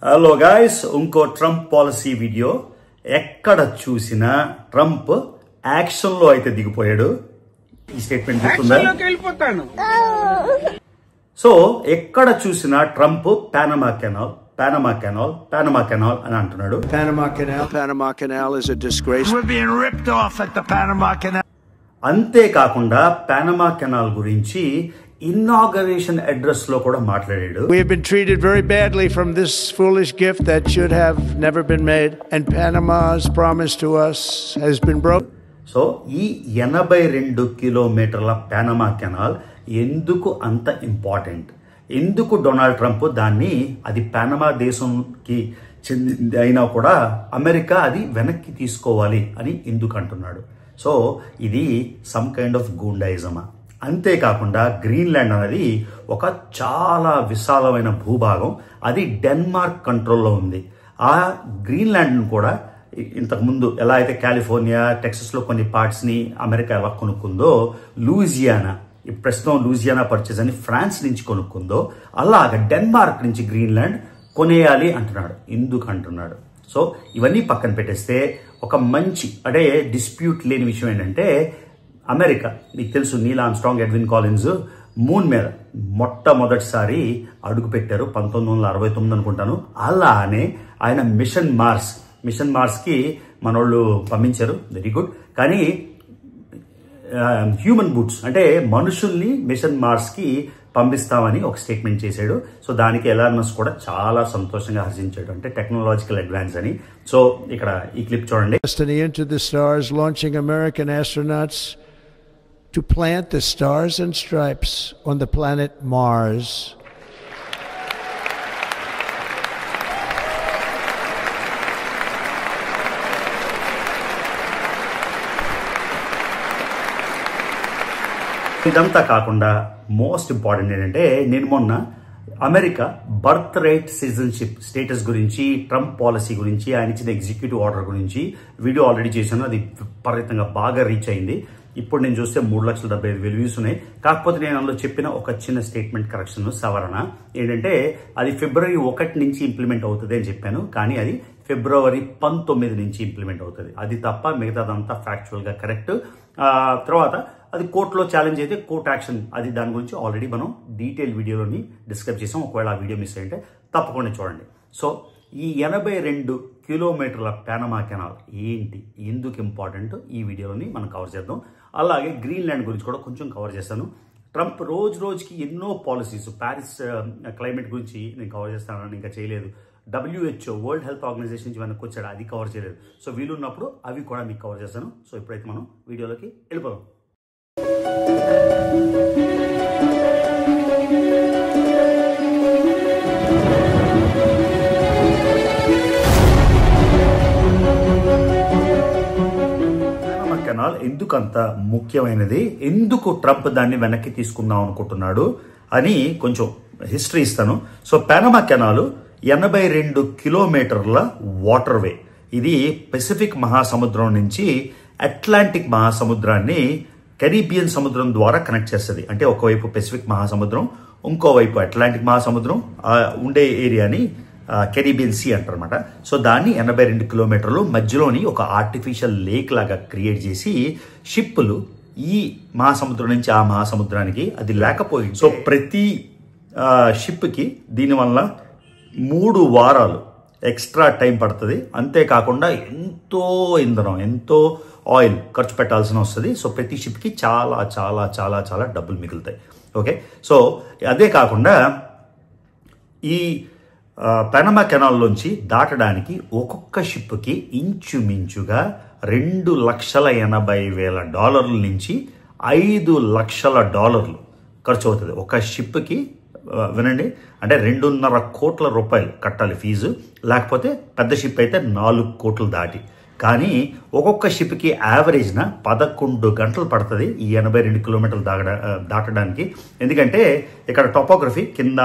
Hello guys, ఇంకో Trump policy video. ఎక్కడ చూసినా ట్రంప్ యాక్షన్ లో అయితే దిగిపోయాడు. ఈ స్టేట్మెంట్ గుర్తుందా? సో ఎక్కడ చూసినా ట్రంప్ పానమా కెనాల్ అని అంటున్నాడు. Panama Canal is a disgrace. We're being ripped off at the Panama Canal. అంతేకాకుండా పానమా కెనాల్ గురించి ఇనాగరేషన్ అడ్రస్ లో కూడా మాట్లాడాడు. We have been treated very badly from this foolish gift that should have never been made, and Panama's promise to us has been broken. So ఈ 82 కిలోమీటర్ల పానమా canal ఎందుకు అంత important? ఎందుకు డొనాల్డ్ ట్రంప్ దాన్ని, అది పానమా దేశంకి చెందింది అయినా కూడా అమెరికా అది వెనక్కి తీసుకోవాలి అని ఎందుకు అంటున్నాడు? సో ఇది సమ్ కైండ్ ఆఫ్ గూండాయిజమా? అంతేకాకుండా గ్రీన్లాండ్ అనేది ఒక చాలా విశాలమైన భూభాగం, అది డెన్మార్క్ కంట్రోల్లో ఉంది. ఆ గ్రీన్లాండ్ను కూడా ఇంతకుముందు ఎలా అయితే కాలిఫోర్నియా, టెక్సస్లో కొన్ని పార్ట్స్ని అమెరికా ఎలా కొనుక్కుందో, లూజియానా, ఈ ప్రస్తుతం లూజియానా పర్చేజ్ అని ఫ్రాన్స్ నుంచి కొనుక్కుందో, అలాగ డెన్మార్క్ నుంచి గ్రీన్లాండ్ కొనేయాలి అంటున్నాడు. ఎందుకు అంటున్నాడు? సో ఇవన్నీ పక్కన పెట్టేస్తే ఒక మంచి అంటే డిస్ప్యూట్ లేని విషయం ఏంటంటే, అమెరికా, మీకు తెలుసు Neel Armstrong, Edwin Collins moon మీద మొట్టమొదటిసారి అడుగు పెట్టారు 1969 అనుకుంటాను. అలానే ఆయన మిషన్ మార్స్కి మనోళ్ళు పంపించారు, వెరీ గుడ్. కానీ హ్యూమన్ బూట్స్ అంటే మనుషుల్ని మిషన్ మార్స్కి పంపిస్తామని ఒక స్టేట్మెంట్ చేశాడు. సో దానికి ఎలాన్ మస్క్ కూడా చాలా సంతోషంగా హర్షించాడు, అంటే టెక్నాలజికల్ అడ్వాన్స్ అని. సో ఇక్కడ ఈ క్లిప్ చూడండి. Destiny into the stars, launching American astronauts to plant the stars and stripes on the planet Mars. ఇదంతా కాకుండా మోస్ట్ ఇంపార్టెంట్ ఏంటంటే, నేను మొన్న America birth right citizenship status గురించి, ట్రంప్ పాలసీ గురించి, ఆయన ఇచ్చిన ఎగ్జిక్యూటివ్ ఆర్డర్ గురించి వీడియో ఆల్రెడీ చేశాను. అది విపరీతంగా బాగా రీచ్ అయింది. ఇప్పుడు నేను చూస్తే 3,75,000 వ్యూస్ ఉన్నాయి. కాకపోతే నేను అందులో చెప్పిన ఒక చిన్న స్టేట్మెంట్ కరెక్షన్, సవరణ ఏంటంటే, అది ఫిబ్రవరి 1 నుంచి ఇంప్లిమెంట్ అవుతుంది అని చెప్పాను, కానీ అది ఫిబ్రవరి 19 నుంచి ఇంప్లిమెంట్ అవుతుంది. అది తప్ప మిగతాదంతా ఫ్యాక్చువల్గా కరెక్ట్. తర్వాత అది కోర్టులో ఛాలెంజ్ అయితే కోర్ట్ యాక్షన్, అది దాని గురించి ఆల్రెడీ మనం డీటెయిల్ వీడియోలోని డిస్క్రైబ్ చేసాం. ఒకవేళ ఆ వీడియో మిస్ అయ్యింటే తప్పకుండా చూడండి. సో ఈ 82 కిలోమీటర్ల పానమా కెనాల్ ఏంటి, ఎందుకు ఇంపార్టెంట్, ఈ వీడియోలోని మనం కవర్ చేద్దాం. అలాగే గ్రీన్లాండ్ గురించి కూడా కొంచెం కవర్ చేస్తాను. ట్రంప్ రోజుకి ఎన్నో పాలసీస్, ప్యారిస్ క్లైమేట్ గురించి నేను కవర్ చేస్తానని ఇంకా చేయలేదు. WHO వరల్డ్ హెల్త్ ఆర్గనైజేషన్ నుంచి వెనక్కి వచ్చాడు, అది కవర్ చేయలేదు. సో వీలున్నప్పుడు అవి కూడా మీకు కవర్ చేస్తాను. సో ఇప్పుడైతే మనం వీడియోలోకి వెళ్ళిపోదాం. కెనాల్ ఎందుకంత ముఖ్యమైనది, ఎందుకు ట్రంప్ దాన్ని వెనక్కి తీసుకుందాం అనుకుంటున్నాడు అని కొంచెం హిస్టరీ ఇస్తాను. సో పానమా కెనాల్ 82 కిలోమీటర్ల వాటర్ వే. ఇది పెసిఫిక్ మహాసముద్రం నుంచి అట్లాంటిక్ మహాసముద్రాన్ని కెరీబియన్ సముద్రం ద్వారా కనెక్ట్ చేస్తుంది. అంటే ఒకవైపు పెసిఫిక్ మహాసముద్రం, ఇంకోవైపు అట్లాంటిక్ మహాసముద్రం ఉండే ఏరియాని కెరీబియన్ సీ అంటారనమాట. సో దాన్ని 82 కిలోమీటర్లు మధ్యలోని ఒక ఆర్టిఫిషియల్ లేక్ లాగా క్రియేట్ చేసి షిప్పులు ఈ మహాసముద్రం నుంచి ఆ మహాసముద్రానికి, అది లేకపోయింది. సో ప్రతి షిప్కి దీనివల్ల 3 వారాలు ఎక్స్ట్రా టైం పడుతుంది. అంతేకాకుండా ఎంతో ఇంధనం, ఎంతో ఆయిల్ ఖర్చు పెట్టాల్సిన వస్తుంది. సో ప్రతి షిప్కి చాలా చాలా చాలా చాలా డబ్బులు మిగులుతాయి. ఓకే, సో అదే కాకుండా ఈ పానమా కెనాల్లోంచి దాటడానికి ఒక్కొక్క షిప్కి ఇంచుమించుగా $2,80,000 నుంచి $5,00,000 ఖర్చు అవుతుంది ఒక షిప్కి. వినండి, అంటే 2.5 కోట్ల రూపాయలు కట్టాలి ఫీజు, లేకపోతే పెద్ద షిప్ అయితే 4 కోట్లు దాటి. కానీ ఒక్కొక్క షిప్కి యావరేజ్న 11 గంటలు పడుతుంది ఈ 82 కిలోమీటర్లు దాటడానికి. ఎందుకంటే ఇక్కడ టోపోగ్రఫీ కింద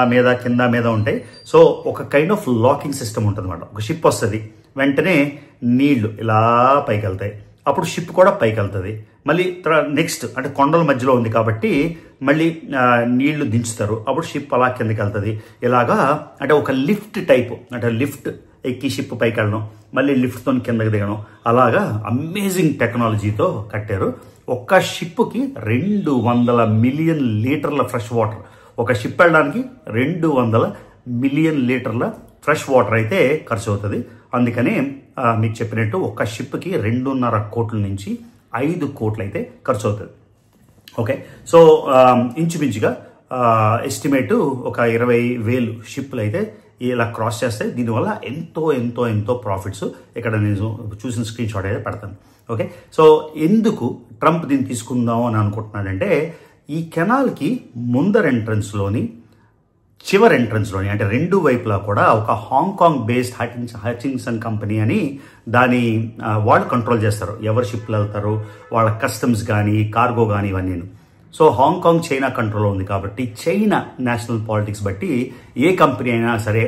మీద ఉంటాయి. సో ఒక కైండ్ ఆఫ్ లాకింగ్ సిస్టమ్ ఉంటుంది అన్నమాట. ఒక షిప్ వస్తుంది, వెంటనే నీళ్లు ఇలా పైకి వెళ్తాయి. అప్పుడు షిప్ కూడా పైకి వెళ్తుంది. మళ్ళీ నెక్స్ట్ అంటే కొండల మధ్యలో ఉంది కాబట్టి మళ్ళీ నీళ్లు దించుతారు, అప్పుడు షిప్ అలా కిందకి వెళ్తుంది. ఇలాగా అంటే ఒక లిఫ్ట్ టైపు, అంటే లిఫ్ట్ ఎక్కి షిప్ పైకి వెళ్ళడం, మళ్ళీ లిఫ్ట్తో కిందకి దిగడం, అలాగా అమేజింగ్ టెక్నాలజీతో కట్టారు. ఒక్క షిప్కి 200 మిలియన్ లీటర్ల ఫ్రెష్ వాటర్, ఒక షిప్ వెళ్ళడానికి 200 మిలియన్ లీటర్ల ఫ్రెష్ వాటర్ అయితే ఖర్చు అవుతుంది. అందుకనే మీకు చెప్పినట్టు ఒక షిప్కి 2.5 కోట్ల నుంచి 5 కోట్లు అయితే ఖర్చు అవుతుంది. ఓకే, సో ఇంచుమించుగా ఎస్టిమేటు ఒక 20,000 షిప్లు అయితే ఇలా క్రాస్ చేస్తాయి. దీనివల్ల ఎంతో ఎంతో ఎంతో ప్రాఫిట్స్ ఇక్కడ నేను చూసిన స్క్రీన్ షాట్ అయితే పెడతాను. ఓకే, సో ఎందుకు ట్రంప్ దీన్ని తీసుకుందాం అని అనుకుంటున్నాడంటే, ఈ కెనాల్కి ముందర ఎంట్రన్స్లోని చివరి ఎంట్రన్స్లోని అంటే 2 వైపులా కూడా ఒక హాంకాంగ్ బేస్డ్ హచిన్సన్ కంపెనీ అని దాని వాళ్ళు కంట్రోల్ చేస్తారు. ఎవరు షిప్లు వెళ్తారు, వాళ్ళ కస్టమ్స్ కానీ కార్గో కానీ ఇవన్నీ. సో హాంకాంగ్ చైనా కంట్రోల్లో ఉంది కాబట్టి చైనా నేషనల్ పాలిటిక్స్ బట్టి ఏ కంపెనీ అయినా సరే,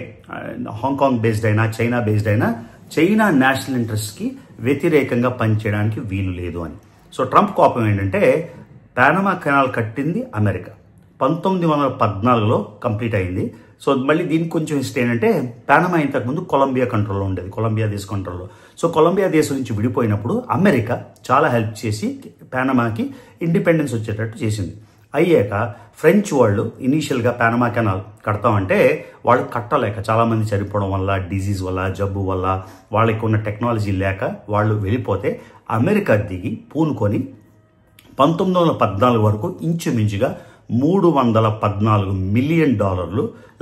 హాంకాంగ్ బేస్డ్ అయినా చైనా బేస్డ్ అయినా, చైనా నేషనల్ ఇంట్రెస్ట్కి వ్యతిరేకంగా పనిచేయడానికి వీలు లేదు అని. సో ట్రంప్ కోపం ఏంటంటే, పానమా కెనాల్ కట్టింది అమెరికా, 1914లో కంప్లీట్ అయింది. సో మళ్ళీ దీనికి కొంచెం హిస్టరీ ఏంటంటే, పానమా ఇంతకుముందు కొలంబియా కంట్రోల్లో ఉండేది, కొలంబియా దేశ కంట్రోల్లో. సో కొలంబియా దేశం నుంచి విడిపోయినప్పుడు అమెరికా చాలా హెల్ప్ చేసి పానమాకి ఇండిపెండెన్స్ వచ్చేటట్టు చేసింది. అయ్యాక ఫ్రెంచ్ వాళ్ళు ఇనీషియల్గా పానమా కెనాల్ కడతామంటే వాళ్ళు కట్టలేక, చాలామంది చనిపోవడం వల్ల, డిజీజ్ వల్ల, జబ్బు వల్ల, వాళ్ళకి ఉన్న టెక్నాలజీ లేక వాళ్ళు వెళ్ళిపోతే అమెరికా దిగి పూనుకొని 1914 వరకు ఇంచుమించుగా $314 మిలియన్,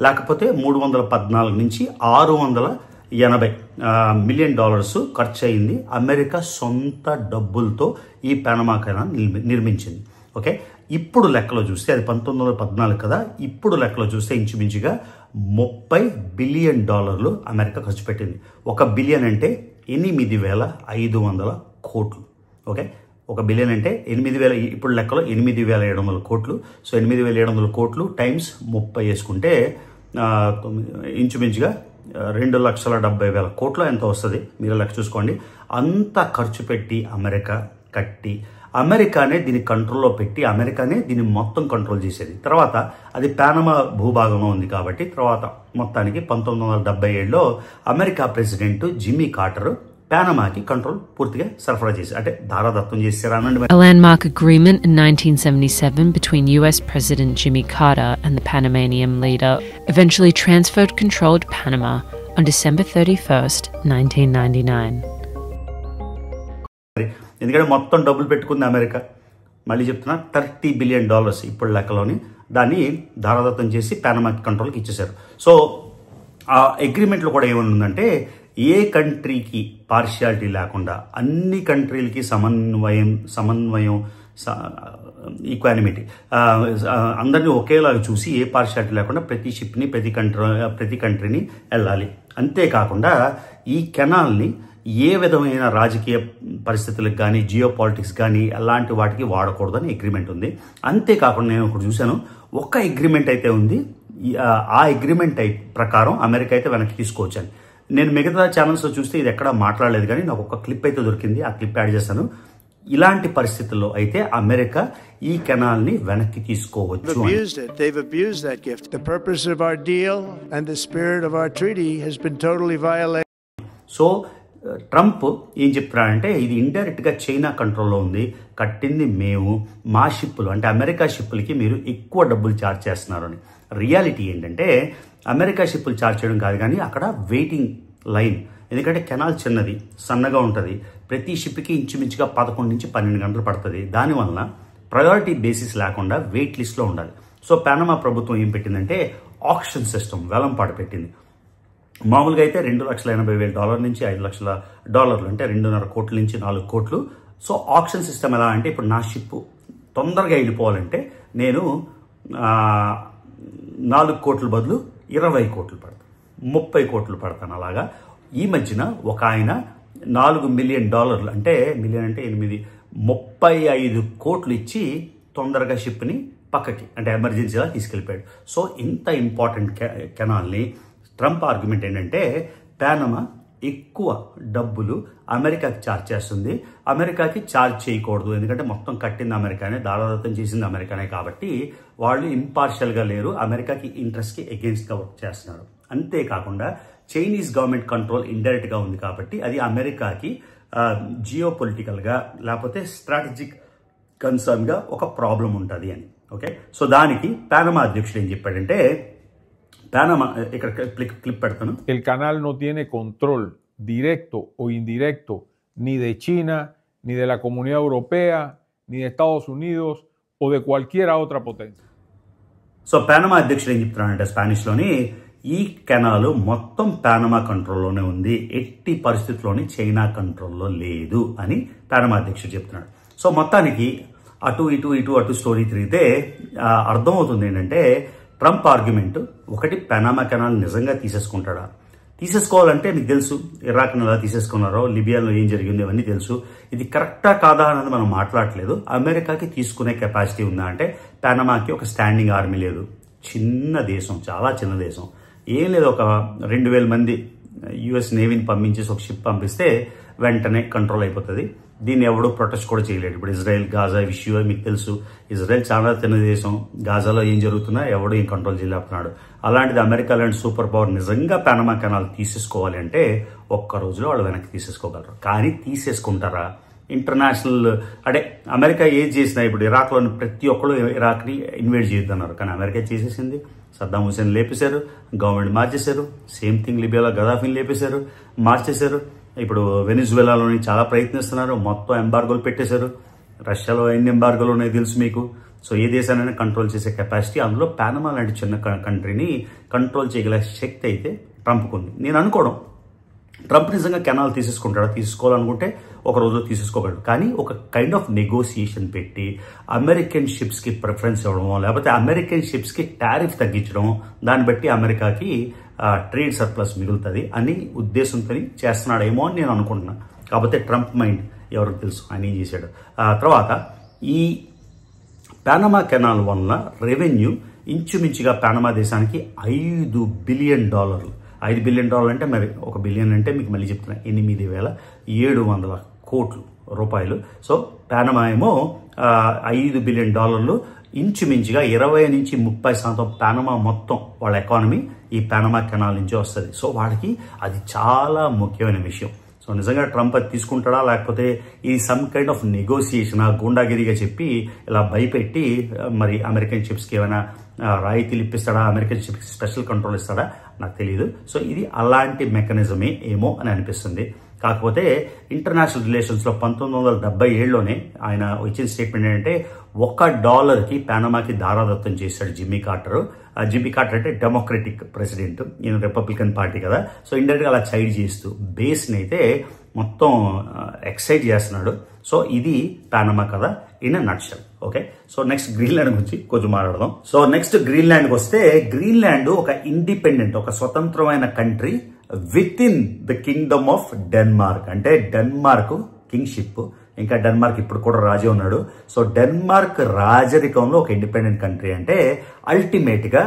లేకపోతే 314 నుంచి 680 మిలియన్ ఖర్చు అయింది. అమెరికా సొంత డబ్బులతో ఈ పానమా కెనాల్ నిర్మించింది. ఓకే, ఇప్పుడు లెక్కలో చూస్తే అది 1914 కదా, ఇప్పుడు లెక్కలో చూస్తే ఇంచుమించుగా $30 బిలియన్ అమెరికా ఖర్చు పెట్టింది. 1 బిలియన్ అంటే 8,500 కోట్లు. ఓకే, 1 బిలియన్ అంటే 8,000, ఇప్పుడు లెక్కలో 8,700 కోట్లు. సో 8,700 కోట్లు టైమ్స్ 30 వేసుకుంటే ఇంచుమించుగా 2,70,000 కోట్లు ఎంత వస్తుంది, మీరు లెక్క చూసుకోండి. అంత ఖర్చు పెట్టి అమెరికా కట్టి, అమెరికానే దీన్ని కంట్రోల్లో పెట్టి, అమెరికానే దీన్ని మొత్తం కంట్రోల్ చేసేది. తర్వాత అది పానమా భూభాగంలో ఉంది కాబట్టి తర్వాత మొత్తానికి 1977లో అమెరికా ప్రెసిడెంట్ జిమ్మీ కార్టర్ పానమాకి కంట్రోల్ పూర్తిగా సరఫరా చేసి, అంటే దారాదత్తం చేశారు అనండి. A landmark agreement in 1977 between US President Jimmy Carter and the Panamanian leader eventually transferred control to Panama on December 31st, 1999. ఎందుకంటే మొత్తం డబ్బులు పెట్టుకుంది అమెరికా. మళ్ళీ చెప్తున్నా, $30 బిలియన్ ఇప్పుడు లెక్కలోని దాన్ని దారాదత్తం చేసి పానమాకి కంట్రోల్కి ఇచ్చేశారు. సో ఆ అగ్రిమెంట్లో కూడా ఏమనుందంటే, ఏ కంట్రీకి పార్షియాలిటీ లేకుండా అన్ని కంట్రీలకి సమన్వయం ఈక్వానిమిటీ, అందరినీ ఒకేలాగా చూసి ఏ పార్షియాలిటీ లేకుండా ప్రతి షిప్ని ప్రతి కంట్రీని వెళ్ళాలి. అంతేకాకుండా ఈ కెనాల్ని ఏ విధమైన రాజకీయ పరిస్థితులకు కానీ, జియో పాలిటిక్స్ కానీ అలాంటి వాటికి వాడకూడదని అగ్రిమెంట్ ఉంది. అంతేకాకుండా నేను ఒకటి చూశాను, ఒక అగ్రిమెంట్ అయితే ఉంది, ఆ అగ్రిమెంట్ ప్రకారం అమెరికా అయితే వెనక్కి తీసుకోవచ్చని. నేను మిగతా ఛానల్స్లో చూస్తే ఇది ఎక్కడా మాట్లాడలేదు, కానీ నాకు ఒక క్లిప్ అయితే దొరికింది, ఆ క్లిప్ యాడ్ చేస్తాను. ఇలాంటి పరిస్థితుల్లో అయితే అమెరికా ఈ కెనాల్ని వెనక్కి తీసుకోవచ్చు. They've abused that gift. The purpose of our deal and the spirit of our treaty has been totally violated. So Trump ఏం చెప్తున్నాడంటే, ఇది ఇండైరెక్ట్గా చైనా కంట్రోల్లో ఉంది, కట్టింది మేము, మా షిప్పులు అంటే అమెరికా షిప్పులకి మీరు ఎక్కువ డబ్బులు ఛార్జ్ చేస్తున్నారు అని. రియాలిటీ ఏంటంటే, అమెరికా షిప్పులు ఛార్జ్ చేయడం కాదు, కానీ అక్కడ వెయిటింగ్ లైన్, ఎందుకంటే కెనాల్ చిన్నది, సన్నగా ఉంటుంది, ప్రతి షిప్కి ఇంచుమించుగా 11 నుంచి 12 గంటలు పడుతుంది. దానివల్ల ప్రయారిటీ బేసిస్ లేకుండా వెయిట్ లిస్ట్లో ఉండాలి. సో పానమా ప్రభుత్వం ఏం పెట్టిందంటే, ఆక్షన్ సిస్టమ్ వేలంపాట పెట్టింది. మామూలుగా అయితే $2,80,000 నుంచి $5,00,000, అంటే 2.5 కోట్ల నుంచి 4 కోట్లు. సో ఆక్షన్ సిస్టమ్ ఎలా అంటే, ఇప్పుడు నా షిప్ తొందరగా వెళ్ళిపోవాలంటే నేను 4 కోట్ల బదులు 20 కోట్లు పడతాను, 30 కోట్లు పడతాను. అలాగా ఈ మధ్యన ఒక ఆయన $4 మిలియన్, అంటే మిలియన్ అంటే 8, 35 కోట్లు ఇచ్చి తొందరగా షిప్ని పక్కకి, అంటే ఎమర్జెన్సీగా తీసుకెళ్ళిపోయాడు. సో ఇంత ఇంపార్టెంట్ కెనాల్ని ట్రంప్ ఆర్గ్యుమెంట్ ఏంటంటే, పానమా ఎక్కువ డబ్బులు అమెరికాకి ఛార్జ్ చేస్తుంది. అమెరికాకి ఛార్జ్ చేయకూడదు, ఎందుకంటే మొత్తం కట్టింది అమెరికానే, దారాదత్తం చేసింది అమెరికానే. కాబట్టి వాళ్ళు ఇంపార్షియల్గా లేరు, అమెరికాకి ఇంట్రెస్ట్కి అగెన్స్ట్గా వర్క్ చేస్తున్నారు. అంతేకాకుండా చైనీస్ గవర్నమెంట్ కంట్రోల్ ఇండైరెక్ట్గా ఉంది కాబట్టి అది అమెరికాకి జియో పొలిటికల్గా లేకపోతే స్ట్రాటజిక్ కన్సర్న్గా ఒక ప్రాబ్లం ఉంటుంది అని. ఓకే, సో దానికి పానమా అధ్యక్షుడు ఏం చెప్పాడంటే, Panamá, clip pertano. El canal no tiene control directo o indirecto ni de China, ni de la Comunidad Europea, ni de Estados Unidos o de cualquier otra potencia. So Panama అధ్యక్షుడు ఏం చెప్తున్నాడంటే స్పానిష్లోని, ఈ canal మొత్తం పానమా కంట్రోల్లోనే ఉంది, ఎట్టి పరిస్థితుల్లోని China కంట్రోల్లో లేదు అని పానమా అధ్యక్షుడు చెప్తున్నాడు. సో మొత్తానికి అటు అటు స్టోరీ తిరిగితే అర్థమవుతుంది ఏంటంటే, ట్రంప్ ఆర్గ్యుమెంట్ ఒకటి, పానమా కెనాల్ నిజంగా తీసేసుకుంటాడా? తీసేసుకోవాలంటే మీకు తెలుసు, ఇరాక్ని ఎలా తీసేసుకున్నారో, లిబియాలో ఏం జరిగిందో ఇవన్నీ తెలుసు. ఇది కరెక్టా కాదా అన్నది మనం మాట్లాడలేదు. అమెరికాకి తీసుకునే కెపాసిటీ ఉందా అంటే, పానమాకి ఒక స్టాండింగ్ ఆర్మీ లేదు, చిన్న దేశం, చాలా చిన్న దేశం, ఏం లేదు. ఒక 2000 మంది యుఎస్ నేవీని పంపించేసి ఒక షిప్ పంపిస్తే వెంటనే కంట్రోల్ అయిపోతుంది. దీన్ని ఎవడో ప్రొటెస్ట్ కూడా చేయలేడు. ఇప్పుడు ఇజ్రాయెల్ గాజా ఇష్యూ మీకు తెలుసు, ఇజ్రాయెల్ చాలా చిన్న దేశం, గాజాలో ఏం జరుగుతున్నా ఎవడో ఏం కంట్రోల్ చేయలేకపోతున్నాడు. అలాంటిది అమెరికా లాంటి సూపర్ పవర్ నిజంగా పానమా కెనాల్ తీసేసుకోవాలి అంటే ఒక్క రోజులో వాళ్ళు వెనక్కి తీసేసుకోగలరు. కానీ తీసేసుకుంటారా? ఇంటర్నేషనల్ అంటే అమెరికా ఏది చేసినా, ఇప్పుడు ఇరాక్లోని ప్రతి ఒక్కరు ఇరాక్ని ఇన్వైట్ చేయొద్దన్నారు, కానీ అమెరికా చేసేసింది. సద్దాం హుసేన్ లేపేశారు, గవర్నమెంట్ మార్చేశారు. సేమ్ థింగ్ లిబియాలో గదాఫీని లేపేశారు, మార్చేశారు. ఇప్పుడు వెనిజువెలాలోని చాలా ప్రయత్నిస్తున్నారు, మొత్తం ఎంబార్గోలు పెట్టేశారు. రష్యాలో ఎన్ని ఎంబార్గోలు ఉన్నాయో తెలుసు మీకు. సో ఏ దేశానైనా కంట్రోల్ చేసే కెపాసిటీ, అందులో పానమా లాంటి చిన్న కంట్రీని కంట్రోల్ చేయగల శక్తి అయితే ట్రంప్కు ఉంది. నేను అనుకోవడం, ట్రంప్ నిజంగా కెనాల్ తీసేసుకుంటాడా? తీసుకోవాలనుకుంటే ఒక రోజు తీసేసుకోగలడు. కానీ ఒక కైండ్ ఆఫ్ నెగోసియేషన్ పెట్టి అమెరికన్ షిప్స్కి ప్రిఫరెన్స్ ఇవ్వడమో, లేకపోతే అమెరికన్ షిప్స్కి టారిఫ్ తగ్గించడం, దాన్ని బట్టి అమెరికాకి ట్రేడ్ సర్ప్లస్ మిగులుతుంది అని ఉద్దేశంతో చేస్తున్నాడేమో అని నేను అనుకుంటున్నాను. కాకపోతే ట్రంప్ మైండ్ ఎవరికి తెలుసు, ఆయన ఏం చేశాడు. తర్వాత ఈ పానమా కెనాల్ వల్ల రెవెన్యూ ఇంచుమించుగా పానమా దేశానికి $5 బిలియన్. $5 బిలియన్ అంటే మరి 1 బిలియన్ అంటే మీకు మళ్ళీ చెప్తున్నా, 8,700 కోట్ల రూపాయలు. సో పానమా ఏమో $5 బిలియన్, ఇంచుమించుగా 20 నుంచి 30% పానమా మొత్తం వాళ్ళ ఎకానమీ ఈ పానమా కెనాల్ నుంచి వస్తుంది. సో వాడికి అది చాలా ముఖ్యమైన విషయం. సో నిజంగా ట్రంప్ అది తీసుకుంటాడా, లేకపోతే ఇది సమ్ కైండ్ ఆఫ్ నెగోసియేషనా, గూండాగిరిగా చెప్పి ఇలా భయపెట్టి మరి అమెరికన్ షిప్స్కి ఏమైనా రాయితీలు ఇప్పిస్తాడా, అమెరికన్ షిప్స్కి స్పెషల్ కంట్రోల్ ఇస్తాడా నాకు తెలియదు. సో ఇది అలాంటి మెకానిజమే ఏమో అని అనిపిస్తుంది. కాకపోతే ఇంటర్నేషనల్ రిలేషన్స్లో 1977లోనే ఆయన ఇచ్చిన స్టేట్మెంట్ ఏంటంటే, $1కి పానమాకి దారాదత్తం చేశాడు జిమ్మీ కార్టర్. జిమ్మీ కార్టర్ అంటే డెమోక్రటిక్ ప్రెసిడెంట్, ఈయన రిపబ్లికన్ పార్టీ కదా. సో ఇండైరెక్ట్గా అలా చైడ్ చేస్తూ బేస్ని అయితే మొత్తం ఎక్సైట్ చేస్తున్నాడు. సో ఇది పానమా కదా in nutshell. Okay, so next Greenland గురించి కొంచెం మాట్లాడదాం. సో నెక్స్ట్ గ్రీన్లాండ్కి వస్తే, గ్రీన్లాండ్ ఒక ఇండిపెండెంట్, ఒక స్వతంత్రమైన country with in the Kingdom of Denmark. అంటే డెన్మార్క్ కింగ్షిప్, ఇంకా డెన్మార్క్ ఇప్పుడు కూడా రాజే ఉన్నాడు. సో డెన్మార్క్ రాజరికంలో ఒక ఇండిపెండెంట్ కంట్రీ. అంటే అల్టిమేట్ గా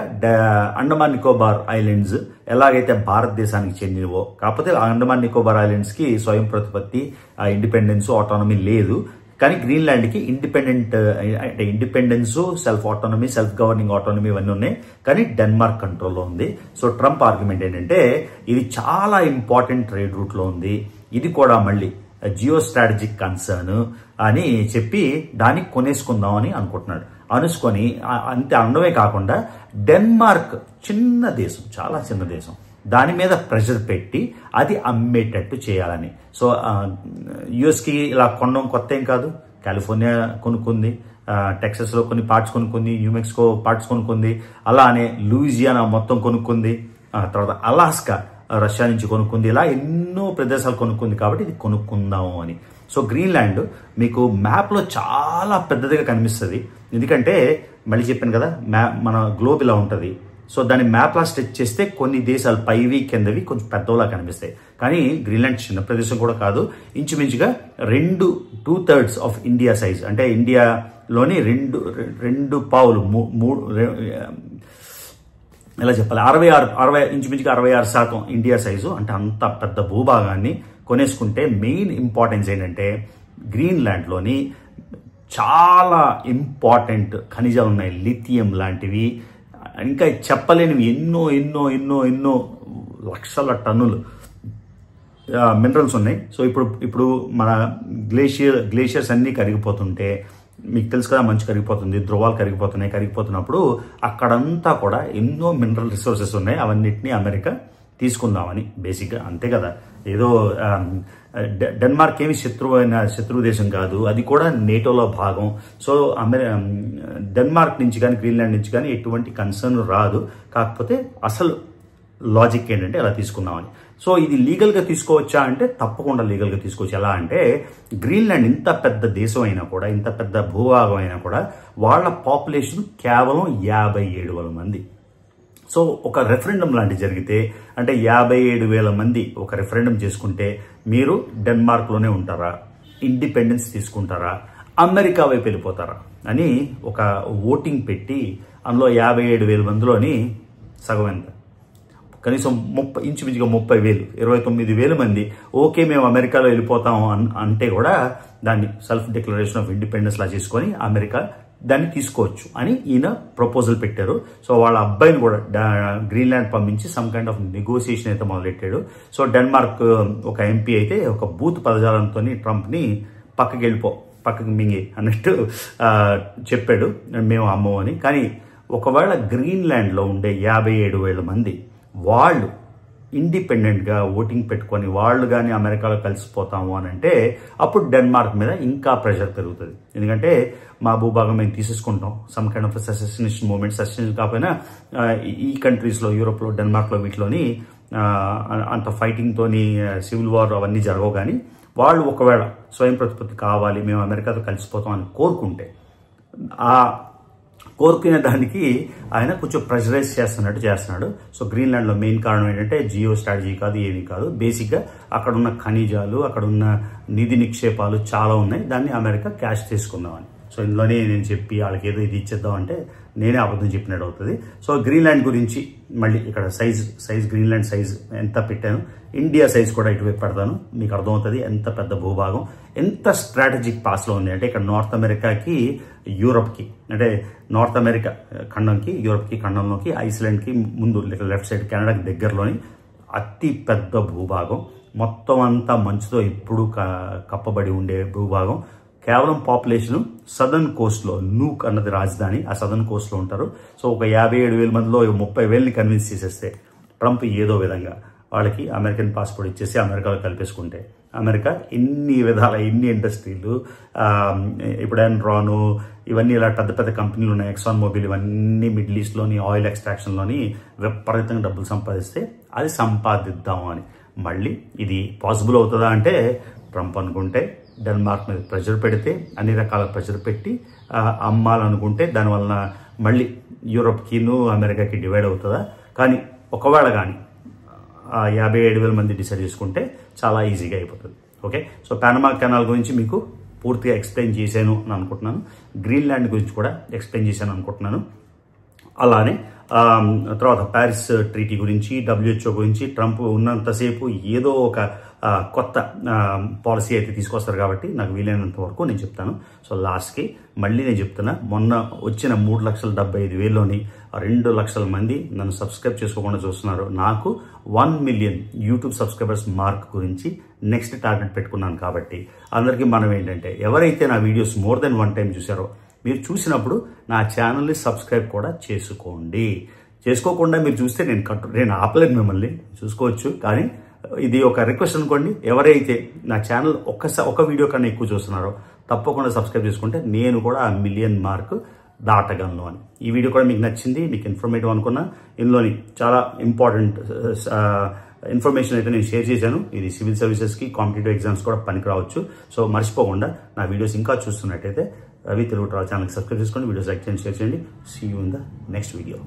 అండమాన్ నికోబార్ ఐలాండ్స్ ఎలాగైతే భారతదేశానికి చెందినవో, కాకపోతే అండమాన్ నికోబార్ ఐలాండ్స్ కి స్వయం ప్రతిపత్తి, ఇండిపెండెన్స్, ఆటోనమీ లేదు. కానీ గ్రీన్లాండ్కి independence, self autonomy, self governing autonomy ఇవన్నీ ఉన్నాయి. కానీ డెన్మార్క్ కంట్రోల్లో ఉంది. సో ట్రంప్ ఆర్గ్యుమెంట్ ఏంటంటే, ఇది చాలా ఇంపార్టెంట్ ట్రేడ్ రూట్లో ఉంది, ఇది కూడా మళ్ళీ జియో స్ట్రాటజిక్ కన్సర్న్ అని చెప్పి దాన్ని కొనేసుకుందాం అని అనుకుంటున్నాడు. అనుసుకొని అంతే అనడమే కాకుండా డెన్మార్క్ చిన్న దేశం, చాలా చిన్న దేశం, దాని మీద ప్రెషర్ పెట్టి అది అమ్మేటట్టు చేయాలని. సో యుఎస్కి ఇలా కొనడం కొత్త ఏం కాదు. కాలిఫోర్నియా కొనుక్కుంది, టెక్సస్లో కొన్ని పార్ట్స్ కొనుక్కుంది, న్యూమెక్సికో పార్ట్స్ కొనుక్కుంది, అలానే లూయిజియానా మొత్తం కొనుక్కుంది, తర్వాత అలాస్కా రష్యా నుంచి కొనుక్కుంది, ఇలా ఎన్నో ప్రదేశాలు కొనుక్కుంది. కాబట్టి ఇది కొనుక్కుందాము అని. సో గ్రీన్లాండ్ మీకు మ్యాప్లో చాలా పెద్దదిగా కనిపిస్తుంది. ఎందుకంటే మళ్ళీ చెప్పాను కదా, మన గ్లోబ్ ఇలా ఉంటుంది. సో దాన్ని మ్యాప్లా స్ట్రెచ్ చేస్తే కొన్ని దేశాలు పైవి కిందవి కొంచెం పెద్దలా కనిపిస్తాయి. కానీ గ్రీన్లాండ్ చిన్న ప్రదేశం కూడా కాదు, ఇంచుమించుగా 2/3 ఆఫ్ ఇండియా సైజ్. అంటే ఇండియాలోని 2 పావులు ఎలా చెప్పాలి 60 ఇంచుమించుగా 66% ఇండియా సైజు. అంటే అంత పెద్ద భూభాగాన్ని కొనేసుకుంటే మెయిన్ ఇంపార్టెన్స్ ఏంటంటే గ్రీన్లాండ్లోని చాలా ఇంపార్టెంట్ ఖనిజాలు ఉన్నాయి, లిథియం లాంటివి, ఇంకా చెప్పలేనివి ఎన్నో ఎన్నో ఎన్నో ఎన్నో లక్షల టన్నులు మినరల్స్ ఉన్నాయి. సో ఇప్పుడు మన గ్లేషియర్స్ అన్నీ కరిగిపోతుంటే మీకు తెలుసు కదా, మంచు కరిగిపోతుంది, ధ్రువాలు కరిగిపోతున్నప్పుడు అక్కడంతా కూడా ఎన్నో మినరల్ రిసోర్సెస్ ఉన్నాయి. అవన్నిటిని అమెరికా తీసుకుందామని బేసిక్గా, అంతే కదా. ఏదో డెన్మార్క్ ఏమి శత్రువు దేశం కాదు, అది కూడా నేటోలో భాగం. సో డెన్మార్క్ నుంచి కానీ గ్రీన్లాండ్ నుంచి కానీ ఎటువంటి కన్సర్న్ రాదు. కాకపోతే అసలు లాజిక్ ఏంటంటే అలా తీసుకుందామని. సో ఇది లీగల్గా తీసుకోవచ్చా అంటే తప్పకుండా లీగల్గా తీసుకోవచ్చు. ఎలా అంటే గ్రీన్లాండ్ ఇంత పెద్ద దేశం అయినా కూడా, ఇంత పెద్ద భూభాగం అయినా కూడా వాళ్ళ పాపులేషన్ కేవలం 57,000 మంది. సో ఒక రెఫరెండం లాంటివి జరిగితే అంటే 57,000 మంది ఒక రెఫరెండం చేసుకుంటే మీరు డెన్మార్క్లోనే ఉంటారా, ఇండిపెండెన్స్ తీసుకుంటారా, అమెరికా వైపు వెళ్ళిపోతారా అని ఒక ఓటింగ్ పెట్టి అందులో 57,000 మందిలోని సగం ఎంత, కనీసం ఇంచుమించుగా 30,000, 29,000 మంది ఓకే మేము అమెరికాలో వెళ్ళిపోతాం అంటే కూడా దాన్ని సెల్ఫ్ డిక్లరేషన్ ఆఫ్ ఇండిపెండెన్స్ లా చేసుకొని అమెరికా దాన్ని తీసుకోవచ్చు అని ఈయన ప్రపోజల్ పెట్టారు. సో వాళ్ళ అబ్బాయిని కూడా గ్రీన్లాండ్ పంపించి సమ్ కైండ్ ఆఫ్ నెగోసియేషన్ అయితే మొదలెట్టాడు. సో డెన్మార్క్ ఒక ఎంపీ అయితే ఒక బూత్ పదజాలంతో ట్రంప్ని పక్కకి మింగి అన్నట్టు చెప్పాడు, మేము అమ్మవు అని. కానీ ఒకవేళ గ్రీన్లాండ్లో ఉండే 57,000 మంది వాళ్ళు ఇండిపెండెంట్గా ఓటింగ్ పెట్టుకొని వాళ్ళు కానీ అమెరికాలో కలిసిపోతాము అని అంటే అప్పుడు డెన్మార్క్ మీద ఇంకా ప్రెషర్ పెరుగుతుంది. ఎందుకంటే మా భూభాగం మేము తీసేసుకుంటాం, some kind of సెసెషనిస్ట్ movement, cessation కాకపోయినా ఈ కంట్రీస్లో, యూరోప్లో, డెన్మార్క్లో వీటిలోని అంత ఫైటింగ్తోని సివిల్ వార్ అవన్నీ జరగవు. కానీ వాళ్ళు ఒకవేళ స్వయం ప్రతిపత్తి కావాలి, మేము అమెరికాతో కలిసిపోతాం అని కోరుకుంటే ఆ కోరుకునే దానికి ఆయన కొంచెం ప్రెషరైజ్ చేస్తున్నాడు. సో గ్రీన్లాండ్లో మెయిన్ కారణం ఏంటంటే జియో స్ట్రాటజీ కాదు, ఏమీ కాదు, బేసిక్గా అక్కడ ఉన్న ఖనిజాలు, అక్కడ ఉన్న నిధి నిక్షేపాలు చాలా ఉన్నాయి, దాన్ని అమెరికా క్యాష్ తీసుకుందామని. సో ఇందులోనే నేను చెప్పి వాళ్ళకి ఏదో ఇది ఇచ్చేద్దాం అంటే నేనే అబద్ధం చెప్పినట్టు అవుతుంది. సో గ్రీన్లాండ్ గురించి మళ్ళీ ఇక్కడ సైజ్ గ్రీన్లాండ్ సైజ్ ఎంత పెట్టాను, ఇండియా సైజ్ కూడా ఇటువైపు పెడతాను, మీకు అర్థమవుతుంది ఎంత పెద్ద భూభాగం, ఎంత స్ట్రాటజిక్ పాస్లో ఉంది. అంటే ఇక్కడ నార్త్ అమెరికాకి, యూరప్కి, అంటే నార్త్ అమెరికా ఖండంకి, యూరప్కి ఖండంలోకి, ఐస్లాండ్కి ముందు లెఫ్ట్ సైడ్ కెనడాకి దగ్గరలోని అతి పెద్ద భూభాగం, మొత్తం అంతా మంచుతో ఎప్పుడు కప్పబడి ఉండే భూభాగం. కేవలం పాపులేషన్ సదర్న్ కోస్ట్లో, నూక్ అన్నది రాజధాని, ఆ సదర్న్ కోస్ట్లో ఉంటారు. సో ఒక 57,000 మందిలో 30,000ని కన్విన్స్ చేసేస్తే ట్రంప్ ఏదో విధంగా వాళ్ళకి అమెరికన్ పాస్పోర్ట్ ఇచ్చేసి అమెరికాలో కలిపేసుకుంటే అమెరికా ఎన్ని విధాల, ఎన్ని ఇండస్ట్రీలు, ఇప్పుడు ఎన్రాను ఇవన్నీ ఇలా పెద్ద పెద్ద కంపెనీలు ఉన్నాయి, ఎక్సాన్ మొబైల్, ఇవన్నీ మిడిల్ ఈస్ట్లోని ఆయిల్ ఎక్స్ట్రాక్షన్లోని విపరీతంగా డబ్బులు సంపాదిస్తే అది సంపాదిద్దాము అని. మళ్ళీ ఇది పాసిబుల్ అవుతుందా అంటే ట్రంప్ అనుకుంటే డెన్మార్క్ మీద ప్రెషర్ పెడితే, అన్ని రకాల ప్రెషర్ పెట్టి అమ్మాలనుకుంటే దానివలన మళ్ళీ యూరోప్కిను అమెరికాకి డివైడ్ అవుతుందా. కానీ ఒకవేళ కానీ 57,000 మంది డిసైడ్ చేసుకుంటే చాలా ఈజీగా అయిపోతుంది. ఓకే, సో పానమా కెనాల్ గురించి మీకు పూర్తిగా ఎక్స్ప్లెయిన్ చేశాను అని అనుకుంటున్నాను. గ్రీన్లాండ్ గురించి కూడా ఎక్స్ప్లెయిన్ చేశాను అనుకుంటున్నాను. అలానే తర్వాత ప్యారిస్ ట్రీటీ గురించి, WHO గురించి ట్రంప్ ఉన్నంతసేపు ఏదో ఒక కొత్త పాలసీ అయితే తీసుకొస్తారు కాబట్టి నాకు వీలైనంత వరకు నేను చెప్తాను. సో లాస్ట్కి మళ్ళీ నేను చెప్తున్నా, మొన్న వచ్చిన 3,75,000లోని 2 లక్షల మంది నన్ను సబ్స్క్రైబ్ చేసుకోకుండా చూస్తున్నారు. నాకు 1 మిలియన్ యూట్యూబ్ సబ్స్క్రైబర్స్ మార్క్ గురించి నెక్స్ట్ టార్గెట్ పెట్టుకున్నాను. కాబట్టి అందరికీ మనం ఏంటంటే, ఎవరైతే నా వీడియోస్ మోర్ దెన్ 1 టైం చూసారో, మీరు చూసినప్పుడు నా ఛానల్ని సబ్స్క్రైబ్ కూడా చేసుకోండి. చేసుకోకుండా మీరు చూస్తే నేను ఆపలేదు, మిమ్మల్ని చూసుకోవచ్చు. కానీ ఇది ఒక రిక్వెస్ట్ అనుకోండి, ఎవరైతే నా ఛానల్ ఒక వీడియో కన్నా ఎక్కువ చూస్తున్నారో తప్పకుండా సబ్స్క్రైబ్ చేసుకుంటే నేను కూడా ఆ 1 మిలియన్ మార్క్ దాటగలను అని. ఈ వీడియో కూడా మీకు నచ్చింది, మీకు ఇన్ఫర్మేటివ్ అనుకున్నా. ఇందులోని చాలా ఇంపార్టెంట్ ఇన్ఫర్మేషన్ అయితే నేను షేర్ చేశాను. ఇది సివిల్ సర్వీసెస్కి, కాంపిటేటివ్ ఎగ్జామ్స్ కూడా పనికి రావచ్చు. సో మర్చిపోకుండా నా వీడియోస్ ఇంకా చూస్తున్నట్టయితే రవి తెలుగు ట్రావెల్ ఛానల్కి సబ్స్క్రైబ్ చేసుకోండి, వీడియోస్ లైక్ చేయండి, షేర్ చేయండి. See you in the next video.